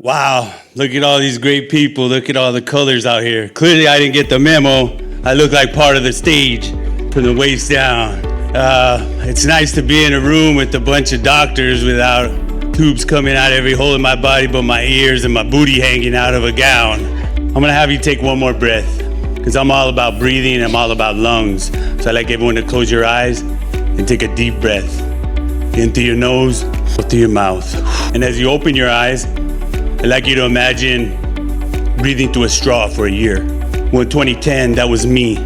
Wow, look at all these great people. Look at all the colors out here. Clearly, I didn't get the memo. I look like part of the stage from the waist down. It's nice to be in a room with a bunch of doctors without tubes coming out every hole in my body but my ears and my booty hanging out of a gown. I'm gonna have you take one more breath because I'm all about breathing. I'm all about lungs. So I'd like everyone to close your eyes and take a deep breath. In through your nose, out through your mouth. And as you open your eyes, I'd like you to imagine breathing through a straw for a year. Well, in 2010, that was me.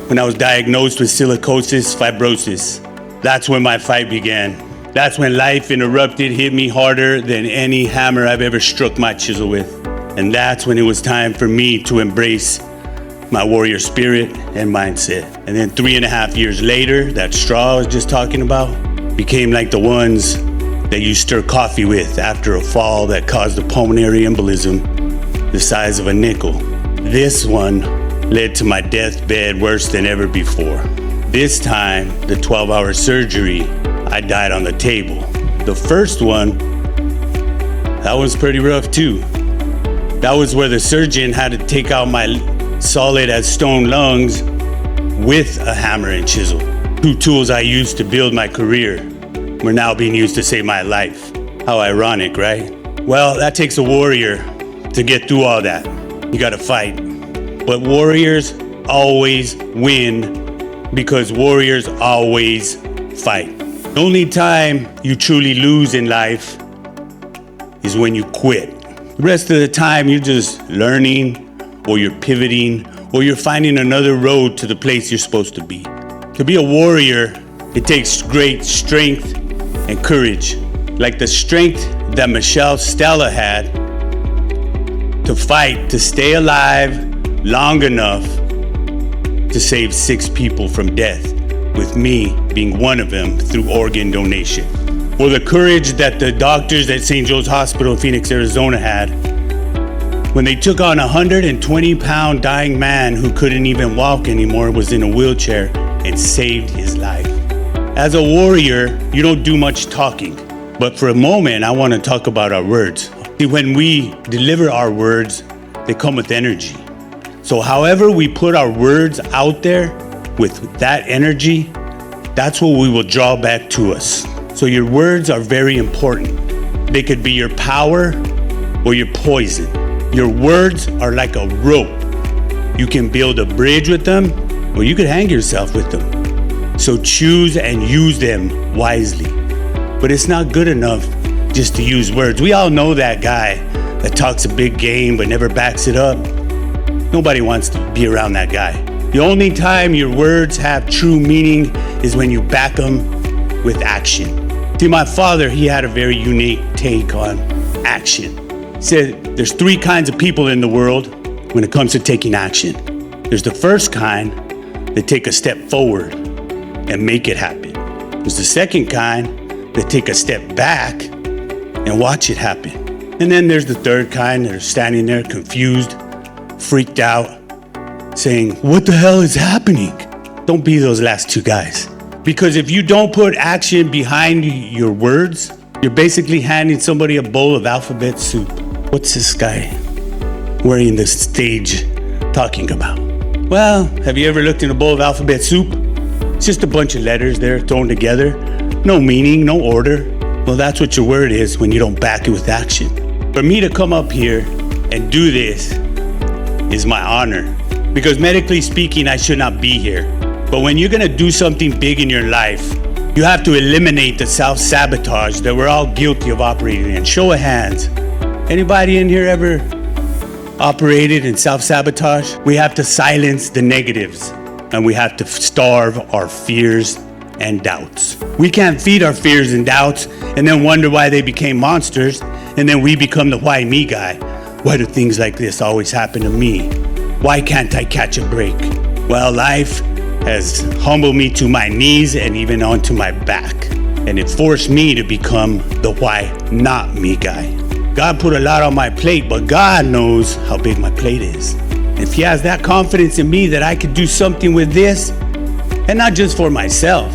When I was diagnosed with silicosis fibrosis, that's when my fight began. That's when life interrupted, hit me harder than any hammer I've ever struck my chisel with. And that's when it was time for me to embrace my warrior spirit and mindset. And then 3.5 years later, that straw I was just talking about became like the ones that you stir coffee with after a fall that caused a pulmonary embolism the size of a nickel. This one led to my deathbed worse than ever before. This time, the 12-hour surgery, I died on the table. The first one, that was pretty rough too. That was where the surgeon had to take out my solid as stone lungs with a hammer and chisel. Two tools I used to build my career were now being used to save my life. How ironic, right? Well, that takes a warrior to get through all that. You gotta fight. But warriors always win because warriors always fight. The only time you truly lose in life is when you quit. The rest of the time you're just learning, or you're pivoting, or you're finding another road to the place you're supposed to be. To be a warrior, it takes great strength and courage, like the strength that Michelle Stella had to fight to stay alive long enough to save 6 people from death, with me being one of them through organ donation. Or the courage that the doctors at St. Joe's Hospital in Phoenix, Arizona had when they took on a 120-pound dying man who couldn't even walk anymore, was in a wheelchair, and saved his life. As a warrior, you don't do much talking. But for a moment, I want to talk about our words. See, when we deliver our words, they come with energy. So however we put our words out there with that energy, that's what we will draw back to us. So your words are very important. They could be your power or your poison. Your words are like a rope. You can build a bridge with them, or you could hang yourself with them. So choose and use them wisely. But it's not good enough just to use words. We all know that guy that talks a big game but never backs it up. Nobody wants to be around that guy. The only time your words have true meaning is when you back them with action. See, my father, he had a very unique take on action. He said there's 3 kinds of people in the world when it comes to taking action. There's the first kind that take a step forward and make it happen. There's the second kind that take a step back and watch it happen. And then there's the third kind that are standing there confused, freaked out, saying, what the hell is happening? Don't be those last 2 guys. Because if you don't put action behind your words, you're basically handing somebody a bowl of alphabet soup. What's this guy wearing the stage talking about? Well, have you ever looked in a bowl of alphabet soup? It's just a bunch of letters there thrown together. No meaning, no order. Well, that's what your word is when you don't back it with action. For me to come up here and do this is my honor. Because medically speaking, I should not be here. But when you're gonna do something big in your life, you have to eliminate the self-sabotage that we're all guilty of operating in. Show of hands. Anybody in here ever operated in self-sabotage? We have to silence the negatives, and we have to starve our fears and doubts. We can't feed our fears and doubts and then wonder why they became monsters, and then we become the why me guy. Why do things like this always happen to me? Why can't I catch a break? Well, life has humbled me to my knees and even onto my back, and it forced me to become the why not me guy. God put a lot on my plate, but God knows how big my plate is. If He has that confidence in me that I could do something with this, and not just for myself,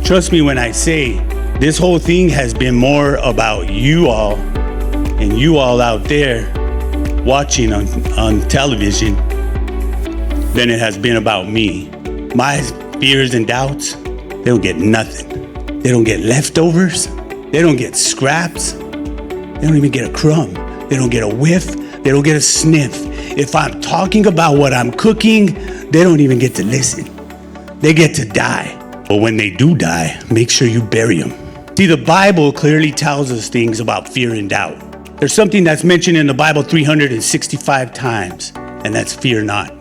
trust me when I say this whole thing has been more about you all And you all out there watching on television than it has been about me. My fears and doubts, they don't get nothing. They don't get leftovers. They don't get scraps. They don't even get a crumb. They don't get a whiff. They don't get a sniff. If I'm talking about what I'm cooking, they don't even get to listen. They get to die. But when they do die, make sure you bury them. See, the Bible clearly tells us things about fear and doubt. There's something that's mentioned in the Bible 365 times, and that's fear not.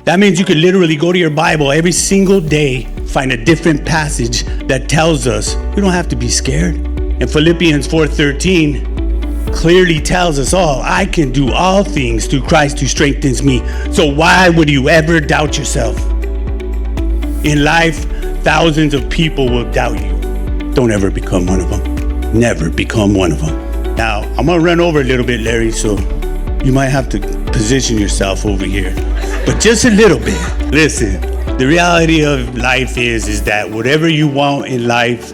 That means you could literally go to your Bible every single day, find a different passage that tells us you don't have to be scared. And Philippians 4:13 clearly tells us all, I can do all things through Christ who strengthens me. So why would you ever doubt yourself? In life, thousands of people will doubt you. Don't ever become one of them. Never become one of them. Now, I'm gonna run over a little bit, Larry, so you might have to position yourself over here, but just a little bit. Listen, the reality of life is that whatever you want in life,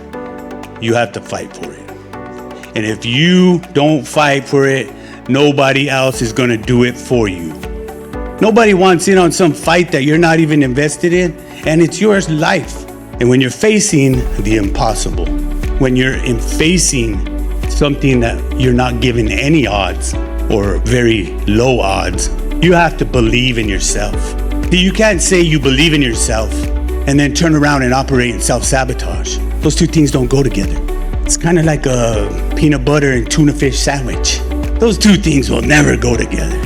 you have to fight for it. And if you don't fight for it, nobody else is gonna do it for you. Nobody wants in on some fight that you're not even invested in, and it's your life. And when you're facing the impossible, when you're facing something that you're not given any odds or very low odds, you have to believe in yourself. See, you can't say you believe in yourself and then turn around and operate in self-sabotage. Those two things don't go together. It's kind of like a peanut butter and tuna fish sandwich. Those two things will never go together.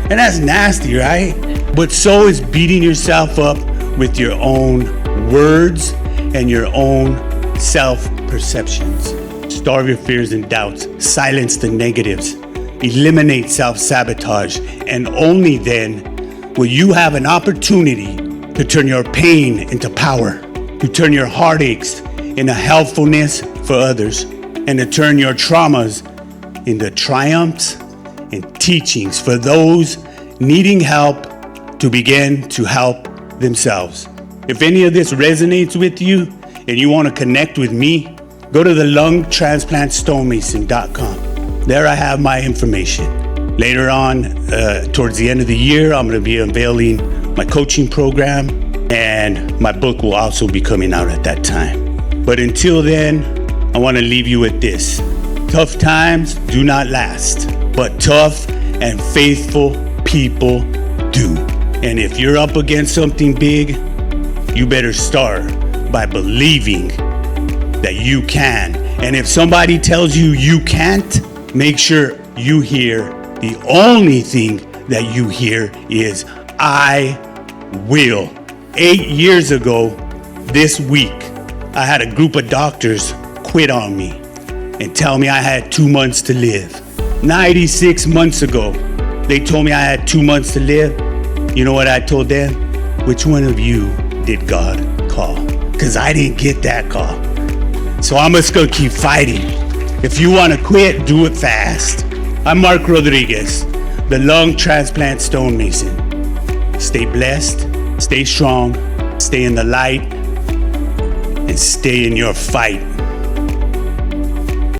And that's nasty, right? But so is beating yourself up with your own words and your own self-perceptions. Starve your fears and doubts. Silence the negatives. Eliminate self-sabotage. And only then will you have an opportunity to turn your pain into power, to turn your heartaches into helpfulness for others, and to turn your traumas into triumphs and teachings for those needing help to begin to help themselves. If any of this resonates with you and you want to connect with me, go to the lungtransplantStonemason.com. There I have my information. Later on, towards the end of the year, I'm going to be unveiling my coaching program, and my book will also be coming out at that time. But until then, I want to leave you with this. Tough times do not last, but tough and faithful people do. And if you're up against something big, you better start by believing that you can. And if somebody tells you you can't, make sure you hear the only thing that you hear is, I will. 8 years ago this week, I had a group of doctors quit on me and tell me I had 2 months to live. 96 months ago, they told me I had 2 months to live. You know what I told them? Which one of you did God call? Because I didn't get that call. So I'm just gonna keep fighting. If you wanna quit, do it fast. I'm Mark Rodriguez, the lung transplant stonemason. Stay blessed, stay strong, stay in the light, and stay in your fight.